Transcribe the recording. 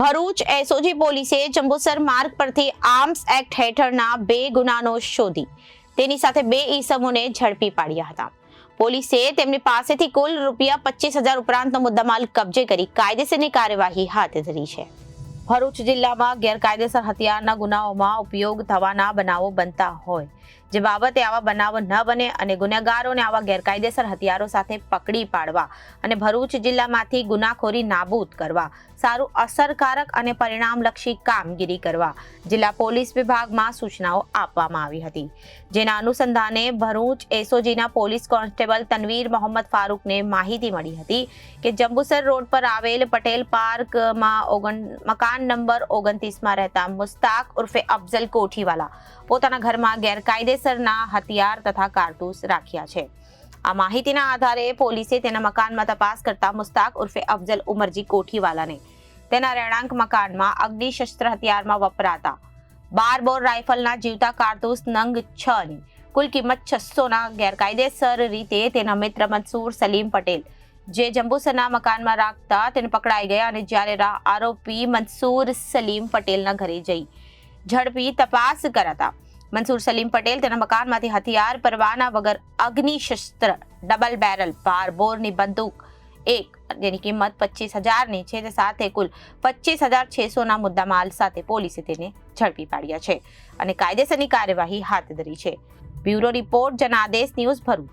Bharuch SOG પોલીસે જંબુસર માર્ગ પરથી આર્મ્સ એક્ટ હેઠળના 2 ગુનાનો શોધી તેની સાથે 2 ઈસમોને ઝડપી પાડ્યા હતા. પોલીસે તેમની પાસેથી કુલ ₹25,000 ઉપરાંતનો મુદ્દામાલ કબજે કરી કાયદેસરની કાર્યવાહી હાથ ધરી છે. ભરૂચ જિલ્લામાં ગેરકાયદેસર હથિયારના ગુનાઓમાં ઉપયોગ થવાના બનાવો બનતા હોય જે બાબતે આવા બનાવો ન બને અને ગુનેગારોને આવા ગેરકાયદેસર હથિયારો સાથે પકડી પાડવા અને ભરૂચ જિલ્લામાંથી ગુનાખોરી નાબૂદ કરવા સારું અસરકારક અને પરિણામલક્ષી કામગીરી કરવા જિલ્લા પોલીસ વિભાગમાં સૂચનાઓ આપવામાં આવી હતી. જેના અનુસંધાને ભરૂચ એસઓજીના પોલીસ કોન્સ્ટેબલ તનવીર મોહમ્મદ ફારૂકને માહિતી મળી હતી કે જંબુસર રોડ પર આવેલ પટેલ પાર્કમાં મકાન નંબર 29માં રહેતા મુસ્તાક ઉર્ફે અફઝલ કોઠીવાલા પોતાના ઘરમાં ગેરકાયદેસરના હથિયાર તથા કારતૂસ રાખ્યા છે. આ માહિતીના આધારે પોલીસે તેના મકાનમાં તપાસ કરતા મુસ્તાક ઉર્ફે અફઝલ ઉમરજી કોઠીવાલાને તેના રહેણાંક મકાનમાં અગ્નિશસ્ત્ર હથિયારમાં વપરાતા 12 બોર રાઇફલના જીવતા કારતૂસ નંગ 6 ની કુલ કિંમત 600ના ગેરકાયદેસર રીતે તેના મિત્ર મંસૂર સલીમ પટેલ જે જંબુસરના મકાનમાં રાખતા તેને પકડાઈ ગયા અને જ્યારે આરોપી મંસૂર સલીમ પટેલના ઘરે જઈ ઝડપી તપાસ કરાતા મંસૂર સલીમ પટેલ તેના મકાનમાંથી હથિયાર પરવાના વગર અગ્નિશસ્ત્ર ડબલ બેરલ 12 બોરની બંદૂક જેની કિંમત 25,000ની છે તે સાથે કુલ 25,600ના મુદ્દામાલ સાથે પોલીસે તેને ઝડપી પાડ્યા છે અને કાયદેસરની કાર્યવાહી હાથ ધરી છે. Bureau report Janadesh news Bharuch.